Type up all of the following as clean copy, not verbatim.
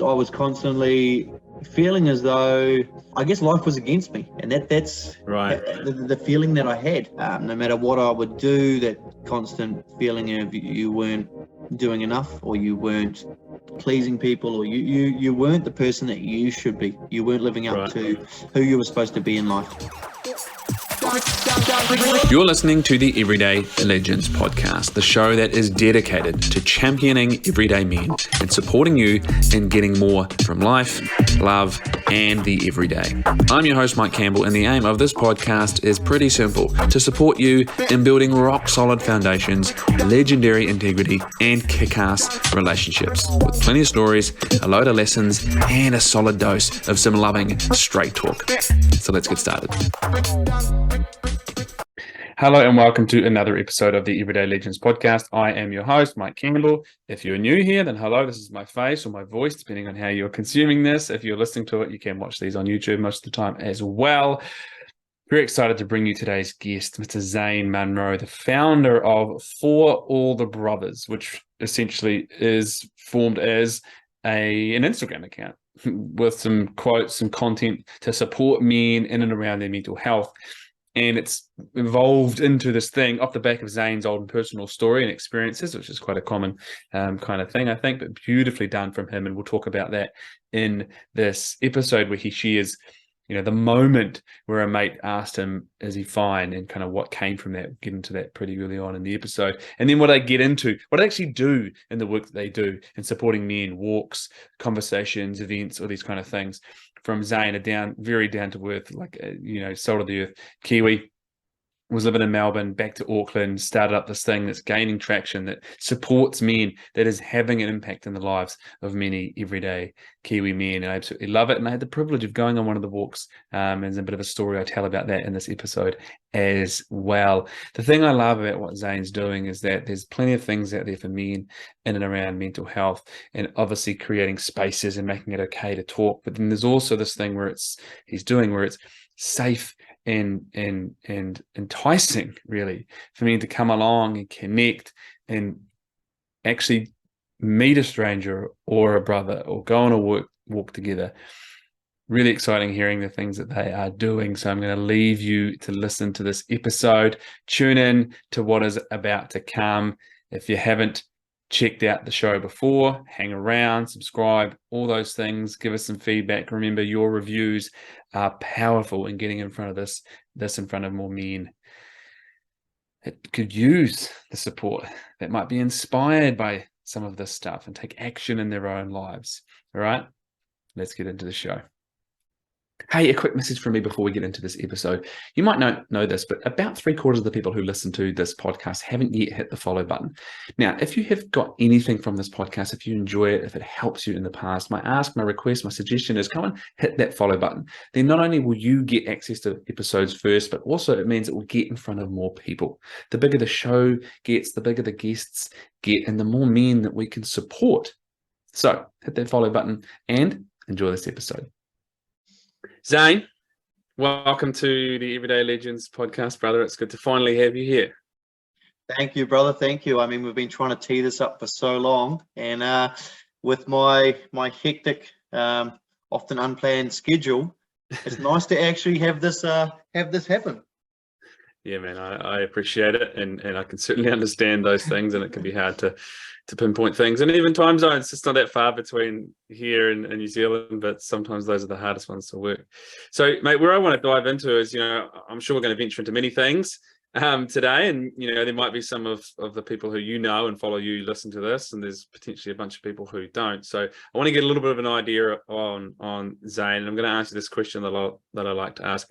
I was constantly feeling as though, I guess, life was against me, and that's Right. the feeling that I had. No matter what I would do, that constant feeling of you weren't doing enough, or you weren't pleasing people, or you weren't the person that you should be. You weren't living up to who you were supposed to be in life. You're listening to the Everyday Legends podcast, the show that is dedicated to championing everyday men and supporting you in getting more from life, love, and the everyday. I'm your host, Mike Campbell, and the aim of this podcast is pretty simple: to support you in building rock-solid foundations, legendary integrity, and kick-ass relationships, with plenty of stories, a load of lessons, and a solid dose of some loving straight talk. So let's get started. Hello and welcome to another episode of the Everyday Legends podcast. I am your host, Mike Campbell. If you're new here, then hello, this is my face or my voice, depending on how you're consuming this. If you're listening to it, you can watch these on YouTube most of the time as well. Very excited to bring you today's guest, Mr. Zane Munro, the founder of For All the Brothers, which essentially is formed as an Instagram account with some quotes, some content to support men in and around their mental health. And it's evolved into this thing off the back of Zane's old personal story and experiences, which is quite a common kind of thing, I think, but beautifully done from him. And we'll talk about that in this episode where he shares, the moment where a mate asked him, is he fine? And kind of what came from that. We'll get into that pretty early on in the episode. And then what they get into, what they actually do in the work that they do in supporting men, walks, conversations, events, all these kind of things. From Zane, very down to earth, like, soul of the earth Kiwi, was living in Melbourne, back to Auckland, started up this thing that's gaining traction, that supports men, that is having an impact in the lives of many everyday Kiwi men. And I absolutely love it. And I had the privilege of going on one of the walks. And there's a bit of a story I tell about that in this episode as well. The thing I love about what Zane's doing is that there's plenty of things out there for men in and around mental health, and obviously creating spaces and making it okay to talk. But then there's also this thing where it's safe and enticing, really, for me to come along and connect and actually meet a stranger or a brother or go on a walk together. Really exciting hearing the things that they are doing. So I'm going to leave you to listen to this episode. Tune in to what is about to come. If you haven't checked out the show before, hang around, subscribe, all those things. Give us some feedback. Remember, your reviews are powerful in getting in front of this in front of more men that could use the support, that might be inspired by some of this stuff and take action in their own lives. All right, let's get into the show. Hey, a quick message from me before we get into this episode. You might not know this, but about 3/4 of the people who listen to this podcast haven't yet hit the follow button. Now, if you have got anything from this podcast, if you enjoy it, if it helps you in the past, my request, my suggestion is come and hit that follow button. Then not only will you get access to episodes first, but also it means it will get in front of more people. The bigger the show gets, the bigger the guests get, and the more men that we can support. So hit that follow button and enjoy this episode. Zane, welcome to the Everyday Legends podcast, brother. It's good to finally have you here. Thank you, brother. Thank you. I mean, we've been trying to tee this up for so long, and with my hectic, often unplanned schedule, it's nice to actually have this happen. Yeah, man, I appreciate it, and I can certainly understand those things, and it can be hard to pinpoint things, and even time zones. It's not that far between here and New Zealand, but sometimes those are the hardest ones to work. So, mate, where I want to dive into is, I'm sure we're going to venture into many things today, and there might be some of the people who and follow you listen to this, and there's potentially a bunch of people who don't. So I want to get a little bit of an idea on Zane, and I'm going to answer this question that I like to ask,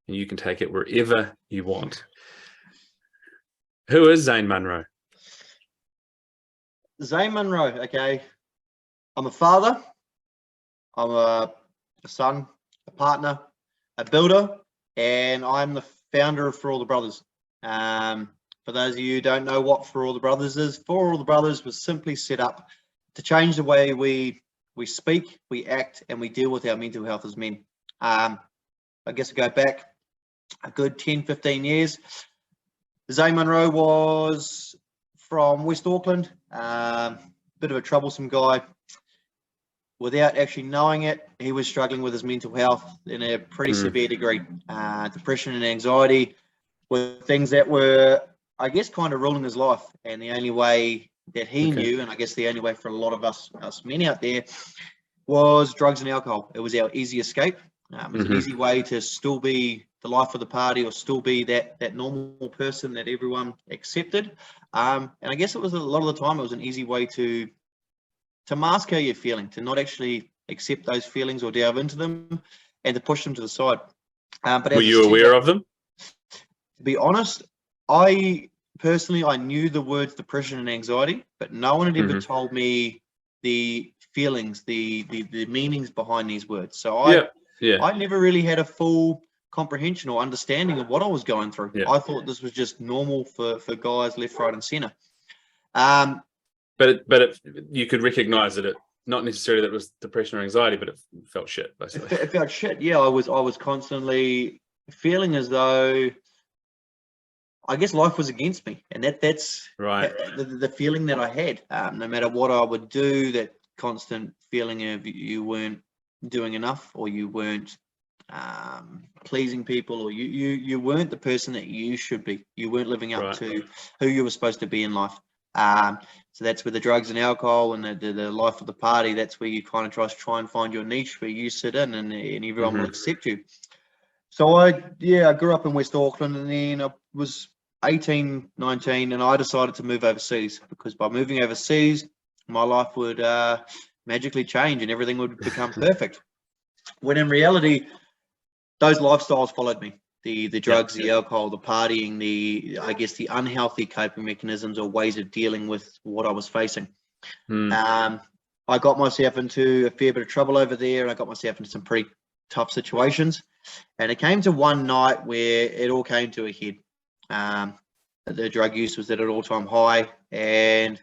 and you can take it wherever you want. Who is Zane Munro? Zane Munro, okay. I'm a father, I'm a son, a partner, a builder, and I'm the founder of For All the Brothers. For those of you who don't know what For All the Brothers is, For All the Brothers was simply set up to change the way we speak, we act, and we deal with our mental health as men. I guess I go back a good 10, 15 years. Zane Munro was from West Auckland, bit of a troublesome guy, without actually knowing it, he was struggling with his mental health in a pretty severe degree. Depression and anxiety were things that were, I guess, kind of ruling his life. And the only way that he knew, and I guess the only way for a lot of us men out there, was drugs and alcohol. It was our easy escape. It was an easy way to still be the life of the party, or still be that normal person that everyone accepted. And I guess it was a lot of the time, it was an easy way to mask how you're feeling, to not actually accept those feelings or delve into them, and to push them to the side. But were you aware of them? To be honest, I knew the words depression and anxiety, but no one had ever told me the feelings, the meanings behind these words. So I never really had a full comprehension or understanding of what I was going through. I thought this was just normal for guys left, right, and center. But you could recognize that it, not necessarily that it was depression or anxiety, but it felt shit, basically. It felt shit. Yeah, I was constantly feeling as though, I guess, life was against me, and that's right. The feeling that I had. No matter what I would do, that constant feeling of you weren't doing enough, or you weren't pleasing people, or you weren't the person that you should be. You weren't living up to who you were supposed to be in life. So that's where the drugs and alcohol and the life of the party, that's where you kind of try and find your niche where you sit in, and everyone will accept you. So I grew up in West Auckland, and then I was 18, 19, and I decided to move overseas, because by moving overseas, my life would magically change and everything would become perfect. When in reality, those lifestyles followed me. The drugs, the alcohol, the partying, the unhealthy coping mechanisms or ways of dealing with what I was facing. I got myself into a fair bit of trouble over there, and I got myself into some pretty tough situations. And it came to one night where it all came to a head. The drug use was at an all-time high, and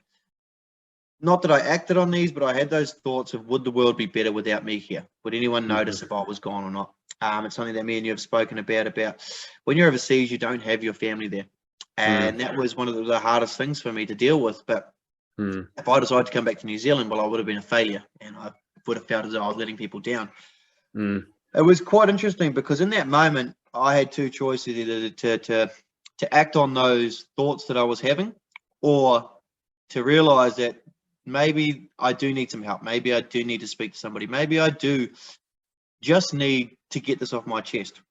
not that I acted on these, but I had those thoughts of, would the world be better without me here? Would anyone notice if I was gone or not? It's something that me and you have spoken about when you're overseas, you don't have your family there. And that was one of the hardest things for me to deal with. But if I decided to come back to New Zealand, well, I would have been a failure, and I would have felt as though I was letting people down. It was quite interesting, because in that moment, I had two choices: either to act on those thoughts that I was having, or to realize that maybe I do need some help. Maybe I do need to speak to somebody. Maybe I do just need to get this off my chest.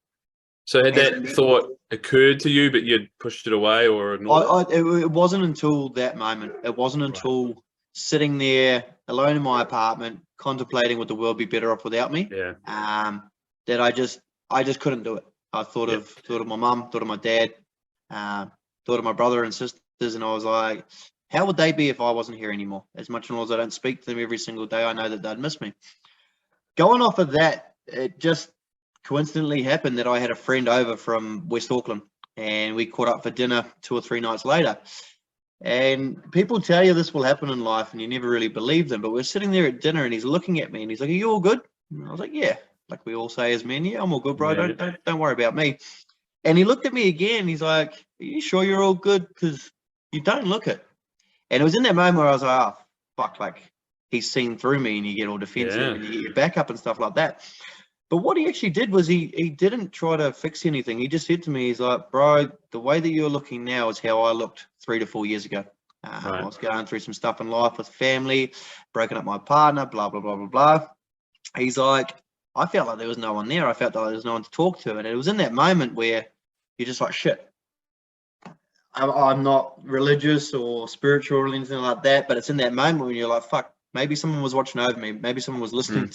So had that thought occurred to you, but you'd pushed it away or ignored it? It wasn't until that moment. It wasn't until sitting there alone in my apartment, contemplating would the world be better off without me, that I just couldn't do it. I thought of my mum, thought of my dad, thought of my brother and sisters, and I was like, how would they be if I wasn't here anymore? As much as I don't speak to them every single day, I know that they'd miss me. Going off of that, it just coincidentally happened that I had a friend over from West Auckland, and we caught up for dinner 2 or 3 nights later. And people tell you this will happen in life, and you never really believe them. But we're sitting there at dinner, and he's looking at me, and he's like, "Are you all good?" And I was like, "Yeah," like we all say as men, "Yeah, I'm all good, bro. Don't worry about me." And he looked at me again. He's like, "Are you sure you're all good? Because you don't look it." And it was in that moment where I was like, "Oh, fuck!" Like, he's seen through me, and you get all defensive, and you get your back up and stuff like that. But what he actually did was he didn't try to fix anything. He just said to me, he's like, "Bro, the way that you're looking now is how I looked 3 to 4 years ago. I was going through some stuff in life with family, broken up my partner, blah, blah, blah, blah, blah." He's like, "I felt like there was no one there. I felt like there was no one to talk to." And it was in that moment where you're just like, shit, I'm not religious or spiritual or anything like that. But it's in that moment when you're like, fuck, maybe someone was watching over me. Maybe someone was listening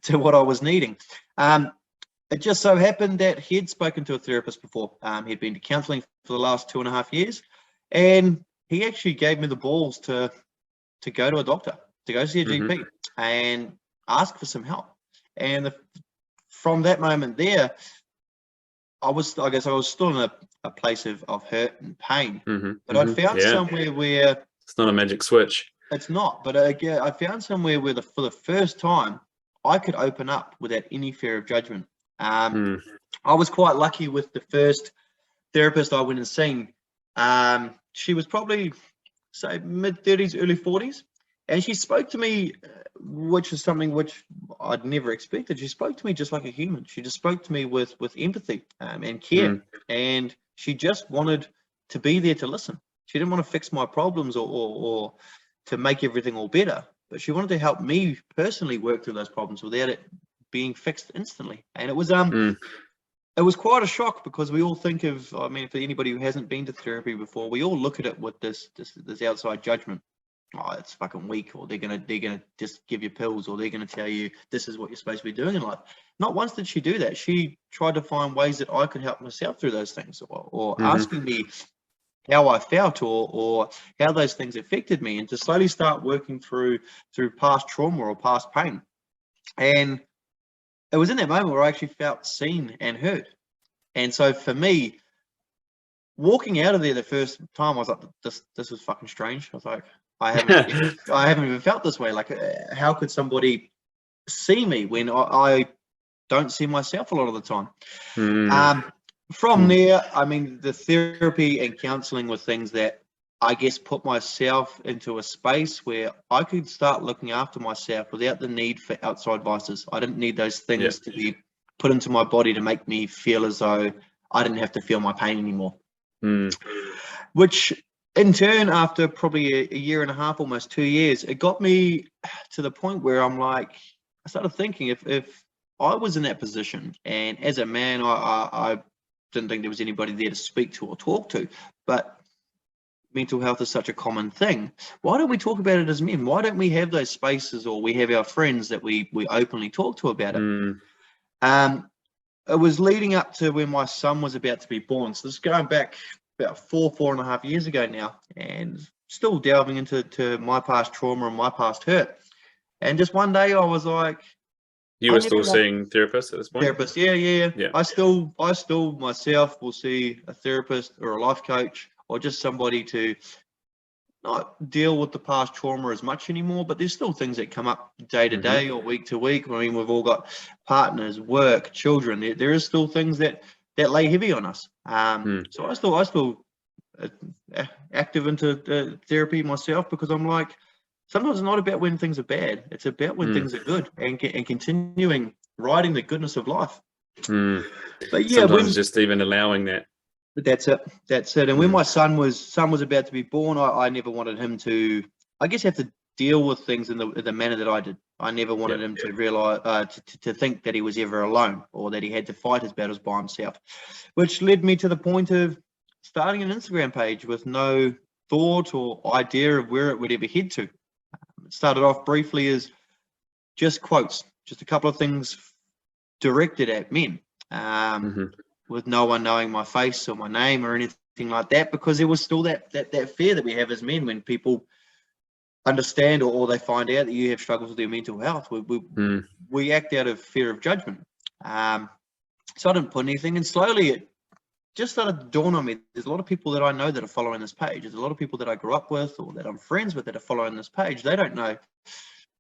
to what I was needing. It just so happened that he'd spoken to a therapist before. He'd been to counselling for the last 2.5 years. And he actually gave me the balls to go to a doctor, to go see a GP and ask for some help. And from that moment there, I guess I was still in a place of hurt and pain. But I'd found somewhere where... It's not a magic switch. It's not. But I found somewhere where for the first time, I could open up without any fear of judgment. I was quite lucky with the first therapist I went and seen. She was probably, say, mid-30s, early 40s. And she spoke to me, which is something which I'd never expected. She spoke to me just like a human. She just spoke to me with empathy and care. And she just wanted to be there to listen. She didn't want to fix my problems or to make everything all better, but she wanted to help me personally work through those problems without it being fixed instantly. And it was quite a shock, because we all think of, I mean, for anybody who hasn't been to therapy before, we all look at it with this outside judgment. Oh, it's fucking weak, or they're gonna just give you pills, or they're gonna tell you this is what you're supposed to be doing in life. Not once did she do that. She tried to find ways that I could help myself through those things, or asking me how I felt, or how those things affected me, and to slowly start working through past trauma or past pain. And it was in that moment where I actually felt seen and heard. And so for me, walking out of there the first time, I was like, this was fucking strange. I was like, I haven't even felt this way. Like, how could somebody see me when I don't see myself a lot of the time? From there, I mean, the therapy and counseling were things that I guess put myself into a space where I could start looking after myself without the need for outside vices. I didn't need those things to be put into my body to make me feel as though I didn't have to feel my pain anymore. Which in turn, after probably a year and a half, almost 2 years, it got me to the point where I'm like, I started thinking, if I was in that position, and as a man, I didn't think there was anybody there to speak to or talk to, but mental health is such a common thing. Why don't we talk about it as men? Why don't we have those spaces, or we have our friends that we openly talk to about it? It was leading up to when my son was about to be born. So this is going back about 4.5 years ago now, and still delving into my past trauma and my past hurt. And just one day I was like, you were still seeing therapists at this point? Therapist, yeah. I still myself will see a therapist or a life coach, or just somebody to not deal with the past trauma as much anymore, but there's still things that come up day to day or week to week. I mean, we've all got partners, work, children. There is still things that lay heavy on us. So I still active into therapy myself, because I'm like, sometimes it's not about when things are bad. It's about when things are good, and continuing riding the goodness of life. But yeah, sometimes just even allowing that. That's it. And when my son was about to be born, I never wanted him to, I guess, have to deal with things in the manner that I did. I never wanted him to realize, to think that he was ever alone, or that he had to fight his battles by himself, which led me to the point of starting an Instagram page with no thought or idea of where it would ever head to. It started off briefly as just quotes, just a couple of things directed at men. With no one knowing my face or my name or anything like that, because there was still that fear that we have as men when people understand or they find out that you have struggles with your mental health. We act out of fear of judgment. So I didn't put anything, and slowly it just started to dawn on me. There's a lot of people that I know that are following this page. There's a lot of people that I grew up with or that I'm friends with that are following this page. They don't know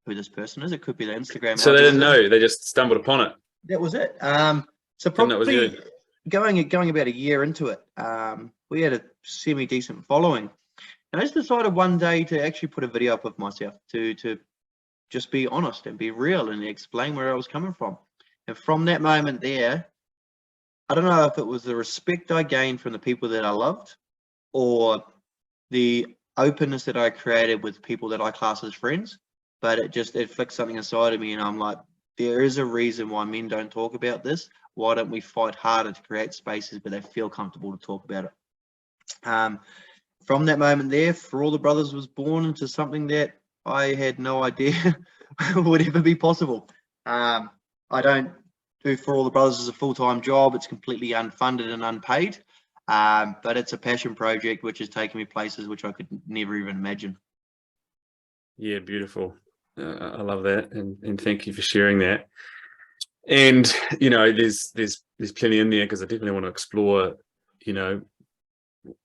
who this person is. It could be their Instagram. So they didn't know. They just stumbled upon it. That was it. So probably going about a year into it, we had a semi-decent following. And I just decided one day to actually put a video up of myself to just be honest and be real and explain where I was coming from. And from that moment there, I don't know if it was the respect I gained from the people that I loved, or the openness that I created with people that I class as friends, but it flicked something inside of me, and I'm like, there is a reason why men don't talk about this. Why don't we fight harder to create spaces where they feel comfortable to talk about it? From that moment there, For All the Brothers was born into something that I had no idea would ever be possible. I don't do For All the Brothers as a full-time job. It's completely unfunded and unpaid, but it's a passion project which has taken me places which I could never even imagine. Yeah, beautiful. I love that, and thank you for sharing that. And there's plenty in there, because I definitely want to explore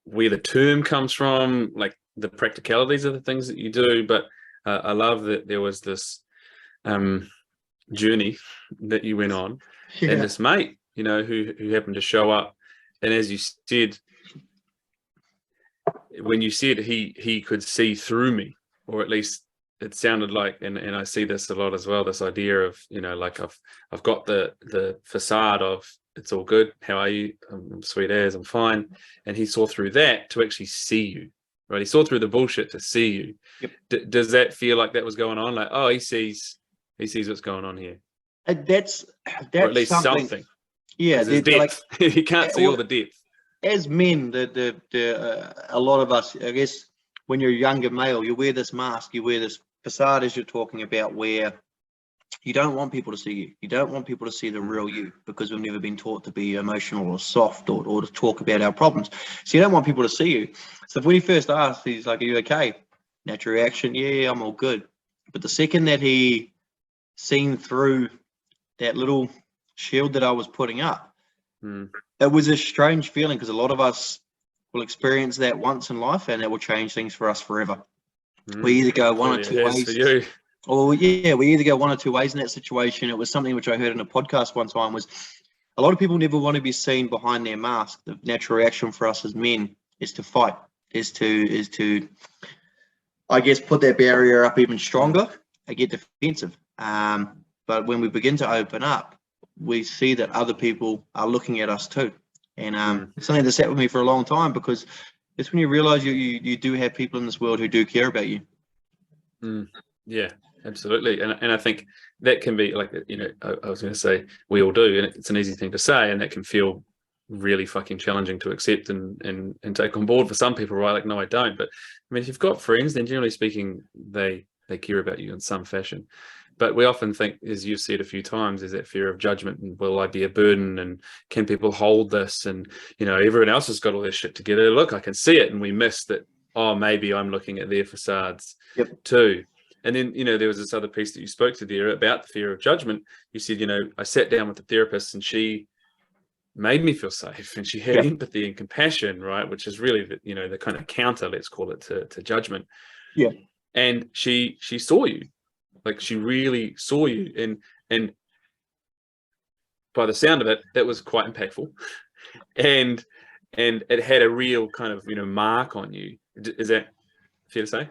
where the term comes from, like the practicalities of the things that you do. But I love that there was this journey that you went on, and this mate who happened to show up. And as you said, when you said he could see through me, or at least it sounded like, and I see this a lot as well, this idea of, like I've got the facade of it's all good, how are you, I'm sweet as, I'm fine, and he saw through that to actually see you, right? He saw through the bullshit to see you. Yep. Does that feel like that was going on, like, oh, he sees what's going on here, That's or at least something? Yeah, there's depth. like he can't see all the depth. As men, a lot of us, I guess, when you're a younger male, you wear this mask, you wear this facade, as you're talking about, where you don't want people to see you. You don't want people to see the real you, because we've never been taught to be emotional or soft, or to talk about our problems. So you don't want people to see you. So when he first asked, he's like, "Are you okay?" Natural reaction, yeah, I'm all good. But the second that he seen through that little shield that I was putting up, it was a strange feeling, because a lot of us will experience that once in life, and it will change things for us forever. We either go one or two ways. For you. Or we either go one or two ways in that situation. It was something which I heard in a podcast one time, was a lot of people never want to be seen behind their mask. The natural reaction for us as men is to fight, is to I guess put that barrier up even stronger and get defensive. But when we begin to open up, we see that other people are looking at us too. And something that sat with me for a long time, because it's when you realize you do have people in this world who do care about you. Yeah, absolutely. And I think that can be like, I was going to say we all do, and it's an easy thing to say, and that can feel really fucking challenging to accept and take on board for some people, right? Like, no, I don't. But I mean, if you've got friends, then generally speaking, they care about you in some fashion. But we often think, as you've said a few times, is that fear of judgment, and will I be a burden, and can people hold this? And, everyone else has got all their shit together. Look, I can see it. And we miss that, oh, maybe I'm looking at their facades too. And then, there was this other piece that you spoke to there about the fear of judgment. You said, I sat down with the therapist and she made me feel safe, and she had empathy and compassion, right? Which is really the kind of counter, let's call it, to judgment. Yeah. And she saw you. Like, she really saw you, and by the sound of it, that was quite impactful, and it had a real kind of mark on you. Is that fair to say?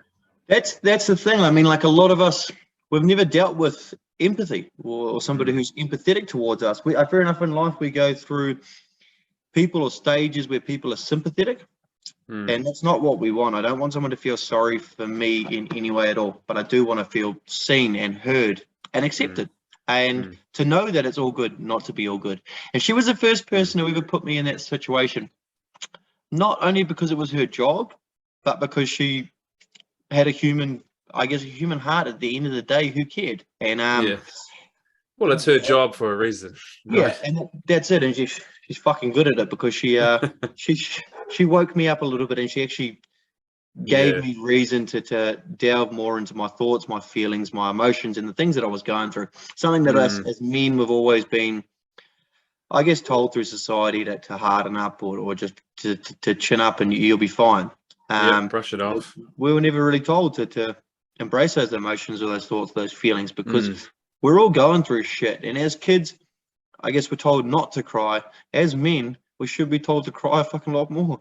That's the thing. I mean, like, a lot of us, we've never dealt with empathy, or somebody who's empathetic towards us. Fair enough, in life we go through people or stages where people are sympathetic. And that's not what we want. I don't want someone to feel sorry for me in any way at all, but I do want to feel seen and heard and accepted, and to know that it's all good, not to be all good. And she was the first person who ever put me in that situation, not only because it was her job, but because she had a human heart at the end of the day who cared. And well, it's her job for a reason. Right? Yeah, and that's it. And she's fucking good at it, because she woke me up a little bit, and she actually gave me reason to delve more into my thoughts, my feelings, my emotions, and the things that I was going through. Something that us as men, we've always been, I guess, told through society to harden up, or just to chin up and you'll be fine. Brush it off. We were never really told to embrace those emotions or those thoughts, those feelings, because we're all going through shit. And as kids, I guess we're told not to cry. As men, we should be told to cry a fucking lot more.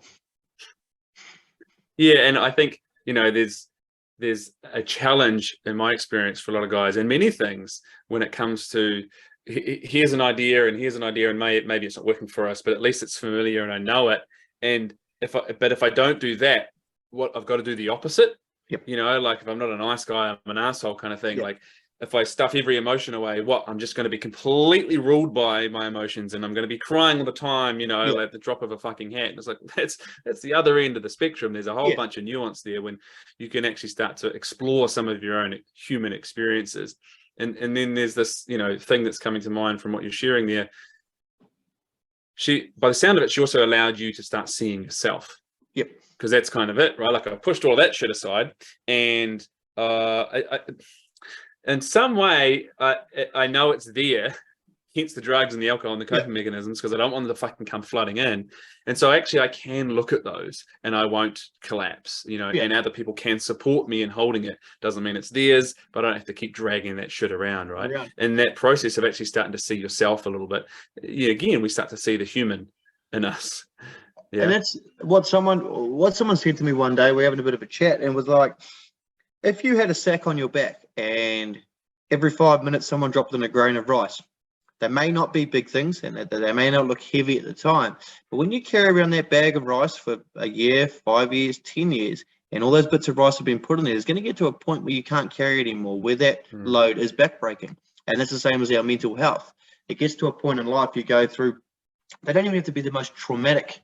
Yeah, and I think, there's a challenge in my experience for a lot of guys in many things when it comes to, here's an idea and maybe it's not working for us, but at least it's familiar and I know it. And if I don't do that, what I've got to do the opposite. Like, if I'm not a nice guy, I'm an asshole kind of thing. Like, if I stuff every emotion away, I'm just going to be completely ruled by my emotions, and I'm going to be crying all the time, at the drop of a fucking hat. And it's like, that's the other end of the spectrum. There's a whole bunch of nuance there when you can actually start to explore some of your own human experiences. And then there's this, thing that's coming to mind from what you're sharing there. By the sound of it, she also allowed you to start seeing yourself. Yep. Because that's kind of it, right? Like, I pushed all that shit aside, and I in some way, I know it's there, hence the drugs and the alcohol and the coping mechanisms, because I don't want them to fucking come flooding in. And so actually I can look at those and I won't collapse, and other people can support me in holding it. Doesn't mean it's theirs, but I don't have to keep dragging that shit around, right? Yeah. And that process of actually starting to see yourself a little bit, again, we start to see the human in us. Yeah. And that's what someone said to me one day. We're having a bit of a chat, and was like, if you had a sack on your back and every 5 minutes someone dropped in a grain of rice, they may not be big things and they may not look heavy at the time, but when you carry around that bag of rice for a year, 5 years, 10 years, and all those bits of rice have been put in there, it's going to get to a point where you can't carry it anymore, where that load is backbreaking. And that's the same as our mental health. It gets to a point in life you go through, they don't even have to be the most traumatic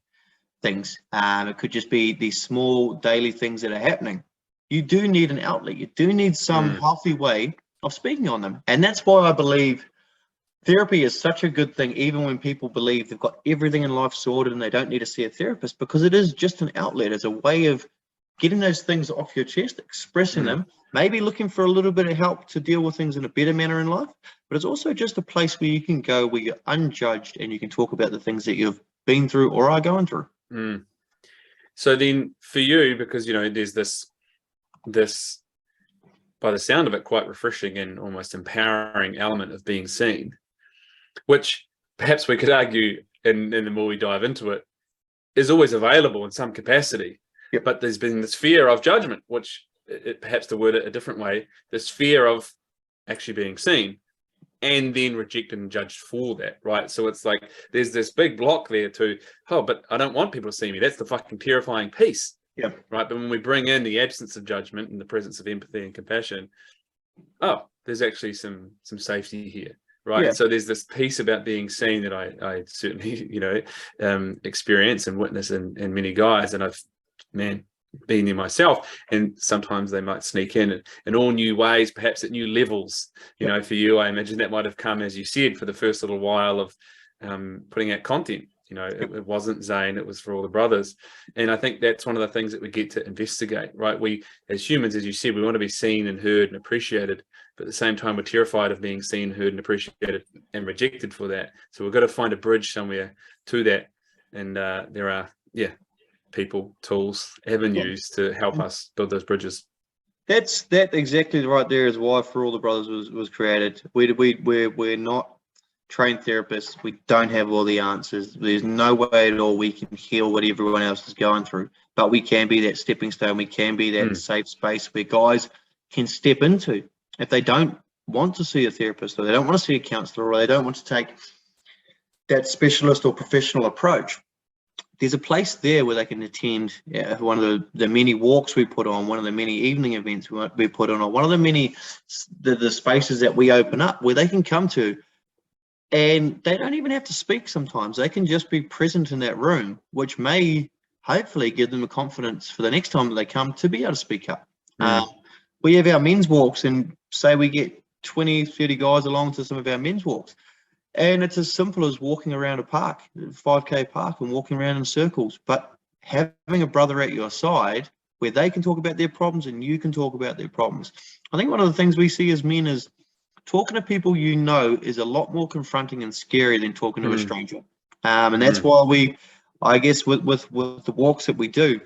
things. It could just be these small daily things that are happening. You do need an outlet. You do need some healthy way of speaking on them. And that's why I believe therapy is such a good thing, even when people believe they've got everything in life sorted and they don't need to see a therapist, because it is just an outlet. It's a way of getting those things off your chest, expressing them, maybe looking for a little bit of help to deal with things in a better manner in life. But it's also just a place where you can go where you're unjudged and you can talk about the things that you've been through or are going through. So then for you, because, you know, there's this, by the sound of it, quite refreshing and almost empowering element of being seen, which perhaps we could argue, and the more we dive into it, is always available in some capacity. Yep. But there's been this fear of judgment, which perhaps to word it a different way, this fear of actually being seen and then rejected and judged for that, right? So it's like there's this big block there to, oh, but I don't want people to see me. That's the fucking terrifying piece. Yeah. Right. But when we bring in the absence of judgment and the presence of empathy and compassion, oh, there's actually some safety here. Right. Yeah. So there's this piece about being seen that I certainly, you know, experience and witness in many guys. And I've, been there myself. And sometimes they might sneak in all new ways, perhaps at new levels. You know, for you, I imagine that might have come, as you said, for the first little while of putting out content. You know, it wasn't Zane, it was for all the brothers. And I think that's one of the things that we get to investigate, right? We, as humans, as you said, we want to be seen and heard and appreciated, but at the same time, we're terrified of being seen, heard and appreciated and rejected for that. So we've got to find a bridge somewhere to that. And there are, people, tools, avenues to help us build those bridges. That's exactly right there is why For All the Brothers was created. We're not trained therapists. We don't have all the answers. There's no way at all we can heal what everyone else is going through, but we can be that stepping stone. We can be that safe space where guys can step into if they don't want to see a therapist, or they don't want to see a counselor, or they don't want to take that specialist or professional approach. There's a place there where they can attend one of the many walks we put on, one of the many evening events we put on, or one of the many the spaces that we open up where they can come to. And they don't even have to speak sometimes. They can just be present in that room, which may hopefully give them the confidence for the next time that they come to be able to speak up. We have our men's walks, and say we get 20, 30 guys along to some of our men's walks. And it's as simple as walking around a park, 5K park, and walking around in circles. But having a brother at your side where they can talk about their problems and you can talk about their problems. I think one of the things we see as men is talking to people you know is a lot more confronting and scary than talking to a stranger. And that's why we, I guess, with the walks that we do,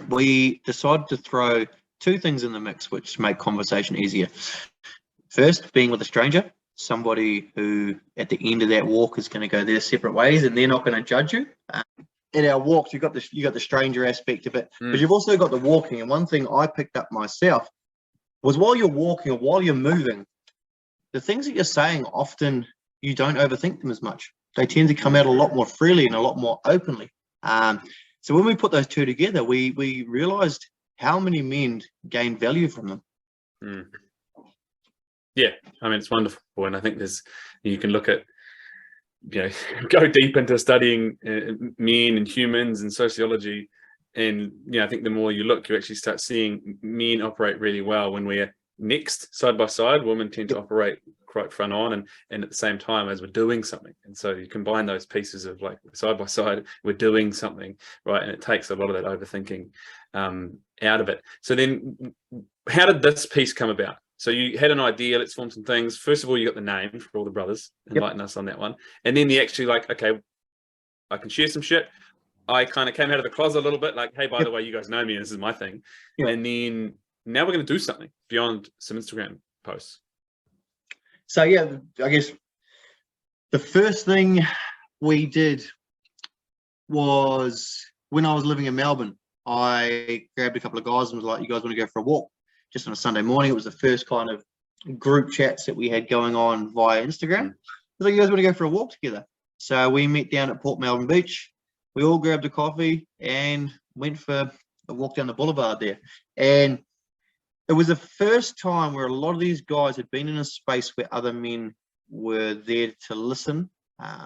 we decided to throw two things in the mix which make conversation easier. First, being with a stranger. Somebody who at the end of that walk is going to go their separate ways and they're not going to judge you. In our walks, you got the stranger aspect of it, but you've also got the walking. And one thing I picked up myself was while you're walking or while you're moving, the things that you're saying, often you don't overthink them as much. They tend to come out a lot more freely and a lot more openly. So when we put those two together, we realized how many men gain value from them. Yeah, I mean, it's wonderful. And I think you can look at, go deep into studying men and humans and sociology. And, I think the more you look, you actually start seeing men operate really well when we're next side by side. Women tend to operate quite front on and at the same time as we're doing something. And so you combine those pieces of like side by side, we're doing something, right? And it takes a lot of that overthinking out of it. So then how did this piece come about? So you had an idea, let's form some things. First of all, you got the name For All the Brothers, enlighten us on that one. And then the actually like, okay, I can share some shit. I kind of came out of the closet a little bit like, hey, by the way, you guys know me, this is my thing. And then now we're going to do something beyond some Instagram posts. So I guess the first thing we did was when I was living in Melbourne, I grabbed a couple of guys and was like, you guys want to go for a walk? just on a Sunday morning. It was the first kind of group chats that we had going on via Instagram. Like, you guys want to go for a walk together? So we met down at Port Melbourne Beach. We all grabbed a coffee and went for a walk down the boulevard there. And it was the first time where a lot of these guys had been in a space where other men were there to listen.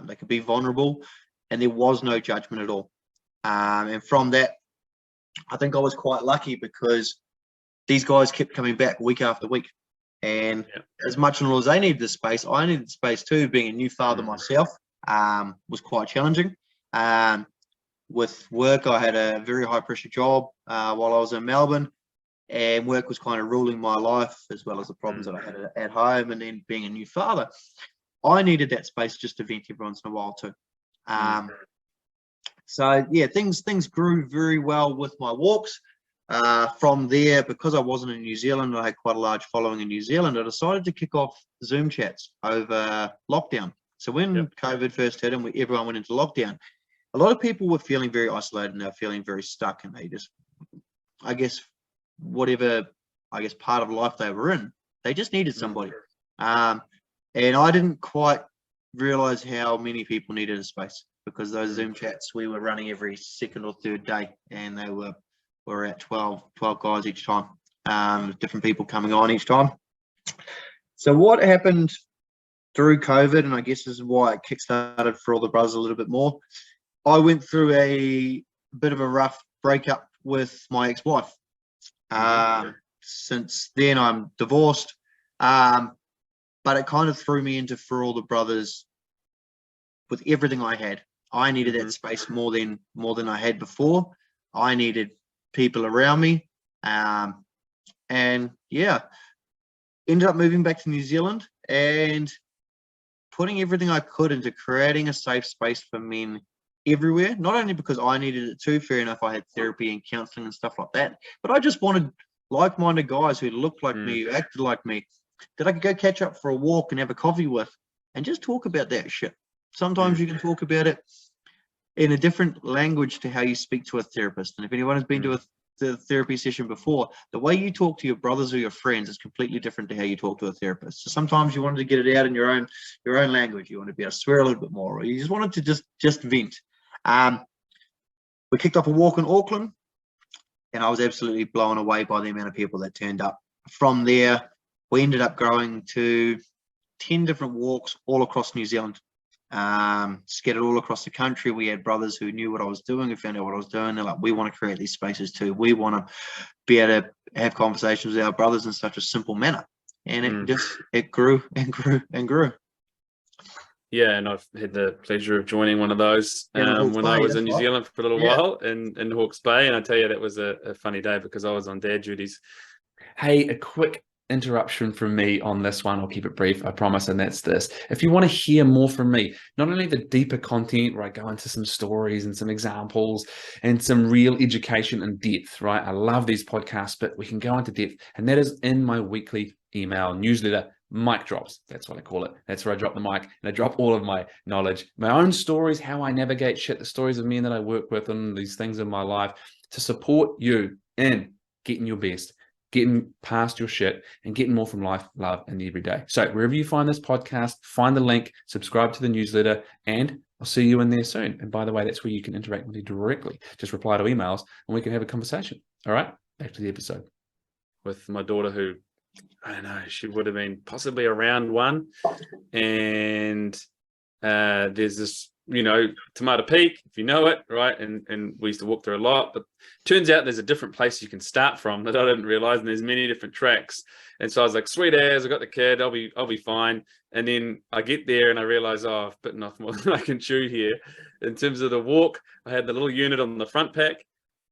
They could be vulnerable, and there was no judgment at all. And from that, I think I was quite lucky because these guys kept coming back week after week. And as much as they needed the space, I needed space too. Being a new father myself was quite challenging. With work, I had a very high pressure job while I was in Melbourne, and work was kind of ruling my life, as well as the problems that I had at home. And then being a new father, I needed that space just to vent every once in a while too. So yeah, things grew very well with my walks. From there, because I wasn't in New Zealand, I had quite a large following in New Zealand. I decided to kick off Zoom chats over lockdown. So when COVID first hit and everyone went into lockdown, a lot of people were feeling very isolated and they were feeling very stuck, and they just, I guess, whatever, part of life they were in, they just needed somebody. And I didn't quite realize how many people needed a space, because those Zoom chats we were running every second or third day, and they were at 12 guys each time, different people coming on each time. So what happened through COVID, and I guess this is why it kickstarted for all the brothers a little bit more, I went through a bit of a rough breakup with my ex-wife. Since then I'm divorced, but it kind of threw me into For All the Brothers with everything I had. I needed that space more than I had before. I needed people around me, and yeah, ended up moving back to New Zealand and putting everything I could into creating a safe space for men everywhere. Not only because I needed it too, fair enough, I had therapy and counseling and stuff like that, but I just wanted like-minded guys who looked like me, who acted like me, that I could go catch up for a walk and have a coffee with and just talk about that shit. Sometimes you can talk about it in a different language to how you speak to a therapist. And if anyone has been to the therapy session before, the way you talk to your brothers or your friends is completely different to how you talk to a therapist. So sometimes you wanted to get it out in your own language. You want to be able to swear a little bit more, or you just wanted to just vent. We kicked off a walk in Auckland, and I was absolutely blown away by the amount of people that turned up. From there, we ended up growing to 10 different walks all across New Zealand. Scattered all across the country. We had brothers who knew what I was doing, who found out what I was doing. They're like, we want to create these spaces too. We want to be able to have conversations with our brothers in such a simple manner. And it grew and grew and grew. Yeah, and I've had the pleasure of joining one of those when I was in New Zealand for a little while in Hawke's Bay. And I tell you, that was a funny day because I was on dad duties. Hey, a quick interruption from me on this one. I'll keep it brief, I promise, and that's this. If you want to hear more from me, not only the deeper content where I go into some stories and some examples and some real education in depth, right? I love these podcasts, but we can go into depth, and that is in my weekly email newsletter, Mic Drops. That's what I call it. That's where I drop the mic and I drop all of my knowledge, my own stories, how I navigate shit, the stories of men that I work with and these things in my life to support you in getting your best, getting past your shit, and getting more from life, love, and every day. So wherever you find this podcast, find the link, subscribe to the newsletter, and I'll see you in there soon. And by the way, that's where you can interact with me directly. Just reply to emails and we can have a conversation. All right, back to the episode. With my daughter, who, I don't know, she would have been possibly around 1. And there's this, Tomato Peak, if you know it, right? And we used to walk there a lot, but turns out there's a different place you can start from that I didn't realize, and there's many different tracks. And so I was like, sweet as, I got the kid, I'll be fine. And then I get there and I realize, I've bitten off more than I can chew here. In terms of the walk, I had the little unit on the front pack,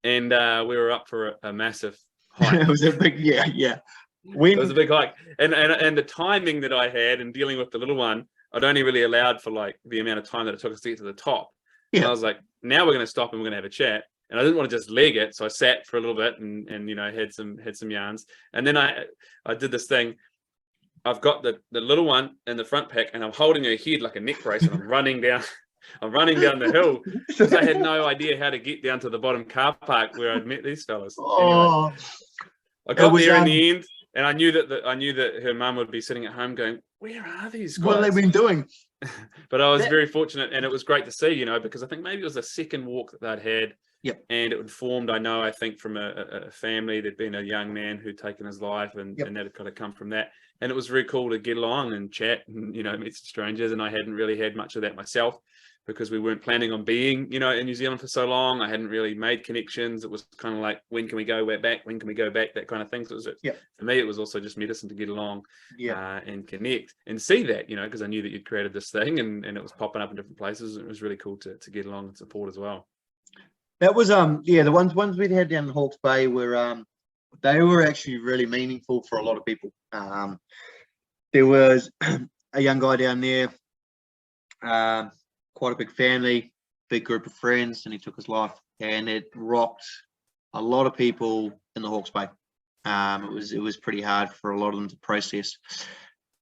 and we were up for a massive hike. It was a big, yeah. It was a big hike. And the timing that I had in dealing with the little one, I'd only really allowed for like the amount of time that it took us to get to the top. Yeah. And I was like, now we're going to stop and we're going to have a chat. And I didn't want to just leg it. So I sat for a little bit and had some yarns. And then I did this thing. I've got the little one in the front pack and I'm holding her head like a neck brace and I'm running down the hill because I had no idea how to get down to the bottom car park where I'd met these fellas. Oh. Anyway, I got there in the end, and I knew that her mum would be sitting at home going, "Where are these guys? What have they been doing?" But I was very fortunate, and it was great to see, because I think maybe it was a second walk that they'd had. Yep. And it had formed, I think from a family. There'd been a young man who'd taken his life, and that had kind of come from that. And it was very cool to get along and chat and, meet some strangers. And I hadn't really had much of that myself because we weren't planning on being, in New Zealand for so long. I hadn't really made connections. It was kind of like, when can we go back? When can we go back? That kind of thing. So for me, it was also just medicine to get along and connect and see that, because I knew that you'd created this thing and it was popping up in different places. It was really cool to get along and support as well. That was the ones we'd had down in Hawke's Bay were they were actually really meaningful for a lot of people. There was a young guy down there, quite a big family, big group of friends, and he took his life, and it rocked a lot of people in the Hawke's Bay. It was pretty hard for a lot of them to process.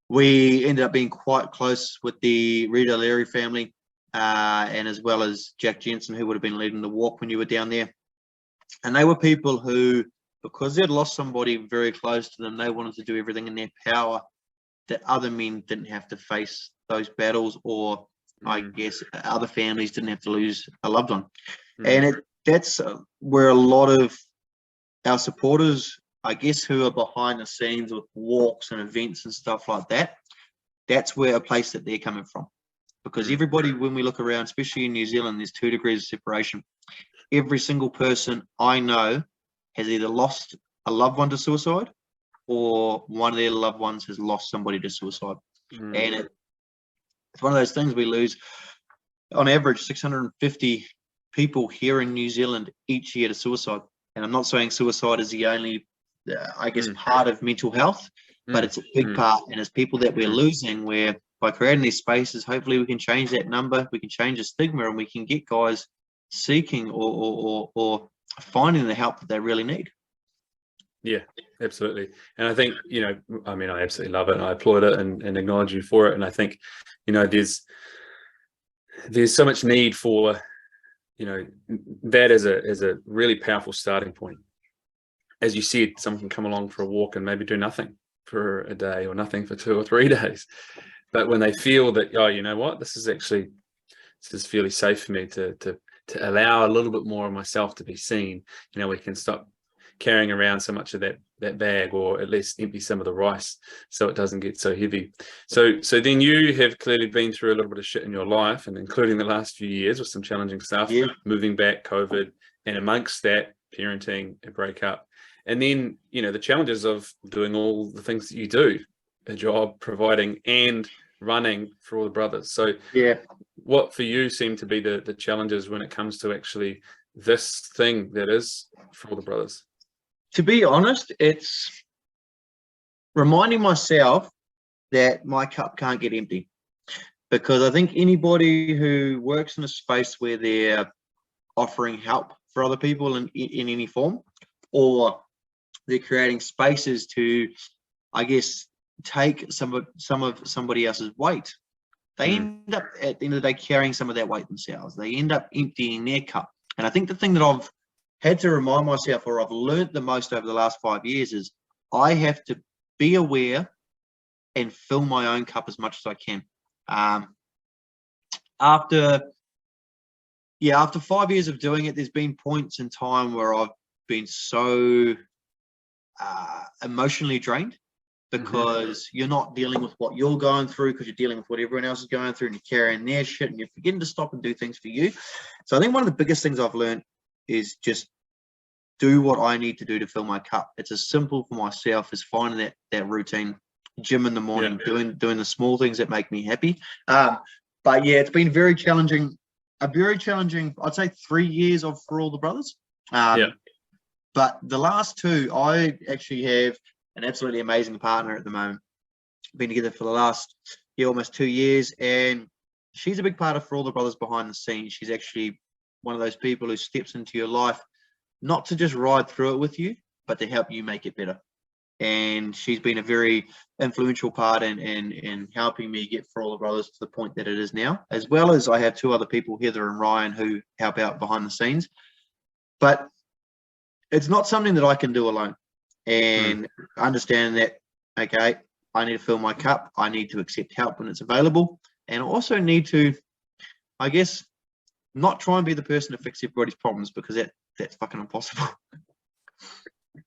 We ended up being quite close with the Reed O'Leary family. And as well as Jack Jensen, who would have been leading the walk when you were down there. And they were people who, because they'd lost somebody very close to them, they wanted to do everything in their power that other men didn't have to face those battles, or I guess other families didn't have to lose a loved one. And that's where a lot of our supporters, I guess, who are behind the scenes with walks and events and stuff like that, that's where a place that they're coming from. Because everybody, when we look around, especially in New Zealand, there's 2 degrees of separation. Every single person I know has either lost a loved one to suicide, or one of their loved ones has lost somebody to suicide. And it's one of those things. We lose, on average, 650 people here in New Zealand each year to suicide. And I'm not saying suicide is the only, I guess, part of mental health, but it's a big part. And it's people that we're losing, where by creating these spaces, hopefully we can change that number, we can change the stigma, and we can get guys seeking or finding the help that they really need. Yeah, absolutely. And I think, I absolutely love it, and I applaud it and acknowledge you for it. And I think, there's so much need for, that as a really powerful starting point. As you said, someone can come along for a walk and maybe do nothing for a day, or nothing for 2 or 3 days. But when they feel that, oh, you know what, this is fairly safe for me to allow a little bit more of myself to be seen, we can stop carrying around so much of that bag, or at least empty some of the rice so it doesn't get so heavy. So then you have clearly been through a little bit of shit in your life, and including the last few years with some challenging stuff, moving back, COVID, and amongst that, parenting, a breakup. And then, the challenges of doing all the things that you do, a job, providing and running for all the brothers. So what for you seem to be the challenges when it comes to actually this thing that is for all the brothers? To be honest, it's reminding myself that my cup can't get empty, because I think anybody who works in a space where they're offering help for other people in any form, or they're creating spaces to, I guess, take some of somebody else's weight, they end up at the end of the day carrying some of that weight themselves. They end up emptying their cup. And I think the thing that I've had to remind myself, or I've learned the most over the last 5 years, is I have to be aware and fill my own cup as much as I can. After 5 years of doing it, there's been points in time where I've been so emotionally drained, because you're not dealing with what you're going through, because you're dealing with what everyone else is going through, and you're carrying their shit, and you're forgetting to stop and do things for you. So I think one of the biggest things I've learned is just do what I need to do to fill my cup. It's as simple for myself as finding that routine, gym in the morning, doing the small things that make me happy. But yeah, it's been very challenging, I'd say 3 years for all the brothers. But the last 2, I actually have an absolutely amazing partner at the moment. Been together for the last almost 2 years, and she's a big part of For All the Brothers behind the scenes. She's actually one of those people who steps into your life not to just ride through it with you, but to help you make it better. And she's been a very influential part in helping me get For All the Brothers to the point that it is now, as well as I have 2 other people, Heather and Ryan, who help out behind the scenes. But it's not something that I can do alone. and understanding that, okay, I need to fill my cup. I need to accept help when it's available. And I also need to, I guess, not try and be the person to fix everybody's problems, because that's fucking impossible.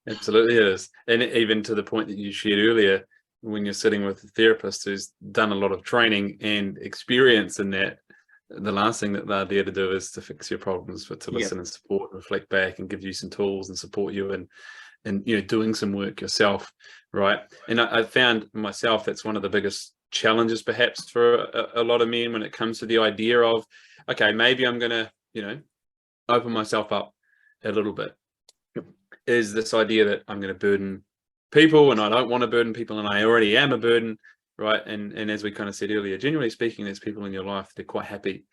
Absolutely it is. And even to the point that you shared earlier, when you're sitting with a therapist who's done a lot of training and experience in that, the last thing that they're there to do is to fix your problems, but to listen and support, reflect back, and give you some tools and support you and doing some work yourself, right? And I found myself that's one of the biggest challenges perhaps for a lot of men when it comes to the idea of, okay, maybe I'm going to open myself up a little bit, is this idea that I'm going to burden people, and I don't want to burden people, and I already am a burden, right? And as we kind of said earlier, generally speaking, there's people in your life, they're quite happy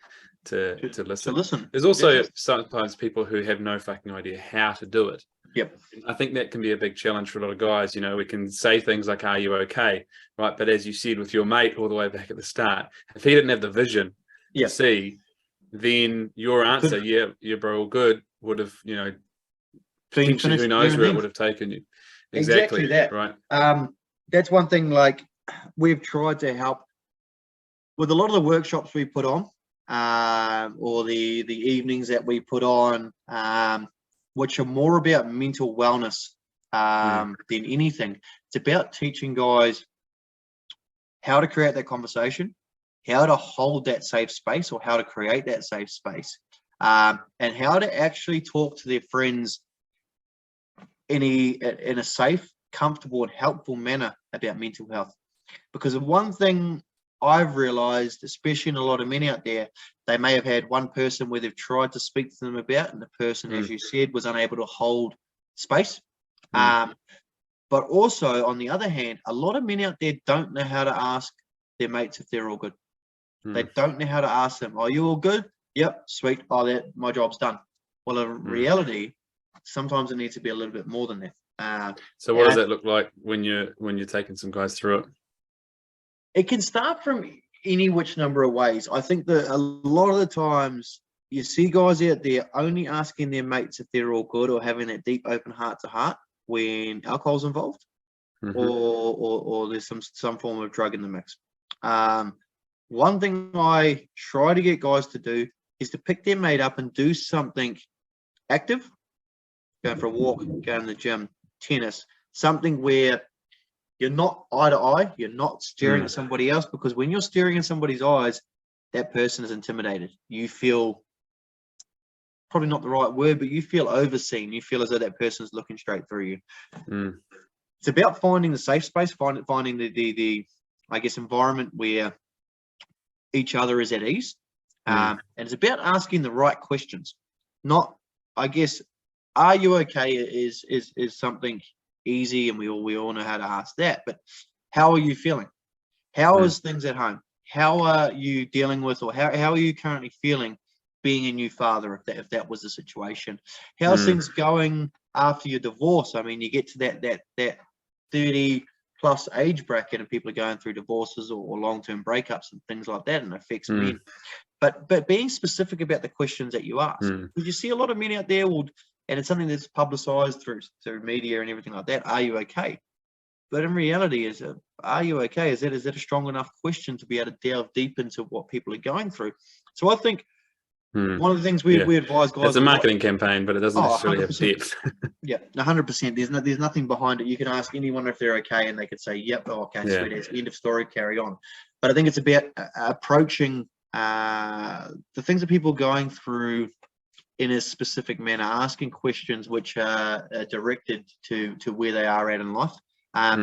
to listen. There's also sometimes people who have no fucking idea how to do it. Yep. I think that can be a big challenge for a lot of guys. We can say things like, are you okay? Right. But as you said with your mate all the way back at the start, if he didn't have the vision to see, then your answer, yeah, bro, all good, would have, potentially, who knows where it would have taken you. Exactly that. Right. That's one thing, like, we've tried to help with a lot of the workshops we put on, or the evenings that we put on, which are more about mental wellness than anything. It's about teaching guys how to create that conversation, how to hold that safe space, or how to create that safe space, and how to actually talk to their friends in a safe, comfortable, and helpful manner about mental health. Because one thing I've realized, especially in a lot of men out there, they may have had one person where they've tried to speak to them about, and the person, as you said, was unable to hold space. But also, on the other hand, a lot of men out there don't know how to ask their mates if they're all good. They don't know how to ask them, are you all good? Yep, sweet. Oh, my job's done. Well, in reality, sometimes it needs to be a little bit more than that. So what does that look like when you're taking some guys through it? It can start from any which number of ways. I think that a lot of the times you see guys out there only asking their mates if they're all good, or having that deep, open heart to heart when alcohol's involved, or there's some form of drug in the mix. One thing I try to get guys to do is to pick their mate up and do something active, going for a walk, going to the gym, tennis, something where you're not eye to eye, you're not staring at somebody else, because when you're staring in somebody's eyes, that person is intimidated. You feel, probably not the right word, but you feel overseen. You feel as though that person's looking straight through you. It's about finding the safe space, finding the I guess, environment where each other is at ease. And it's about asking the right questions. Not, I guess, are you okay is something easy, and we all know how to ask that, but how are you feeling? How is things at home? How are you dealing with, or how are you currently feeling being a new father, if that was the situation? How's things going after your divorce? I mean, you get to that 30 plus age bracket, and people are going through divorces or long-term breakups and things like that, and it affects men. But being specific about the questions that you ask, because you see a lot of men out there and it's something that's publicized through media and everything like that. Are you okay? But in reality, are you okay? Is that a strong enough question to be able to delve deep into what people are going through? So I think one of the things we advise guys. It's a marketing campaign, but it doesn't necessarily 100%. have depth. Yeah, 100%. There's nothing behind it. You can ask anyone if they're okay, and they could say, "Yep, oh, okay, sweet as, end of story, carry on." But I think it's about approaching the things that people are going through in a specific manner, asking questions which are directed to where they are at in life. I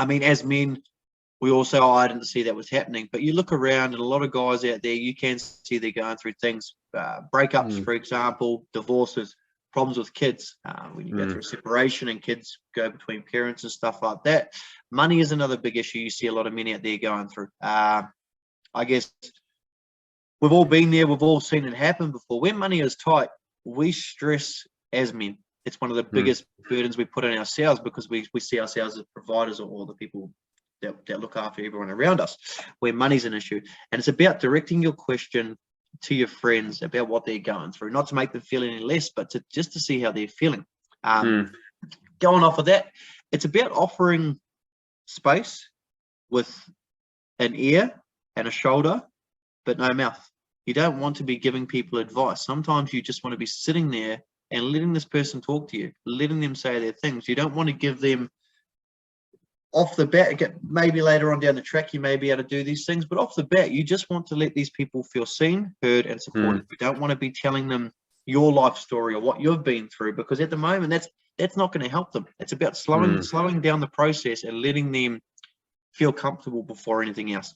mean, as men, we also, I didn't see that was happening, but you look around, and a lot of guys out there, you can see they're going through things, breakups, for example, divorces, problems with kids, when you go through a separation and kids go between parents and stuff like that. Money is another big issue you see a lot of men out there going through. I guess we've all been there, we've all seen it happen before. When money is tight, we stress as men. It's one of the biggest burdens we put on ourselves, because we see ourselves as providers, or the people that look after everyone around us, where money's an issue. And it's about directing your question to your friends about what they're going through, not to make them feel any less, but just to see how they're feeling. going off of that, it's about offering space with an ear and a shoulder, but no mouth. You don't want to be giving people advice. Sometimes you just want to be sitting there and letting this person talk to you, letting them say their things. You don't want to give them off the bat. Maybe later on down the track, you may be able to do these things, but off the bat, you just want to let these people feel seen, heard, and supported. You don't want to be telling them your life story or what you've been through, because at the moment, that's not going to help them. It's about slowing down the process and letting them feel comfortable before anything else.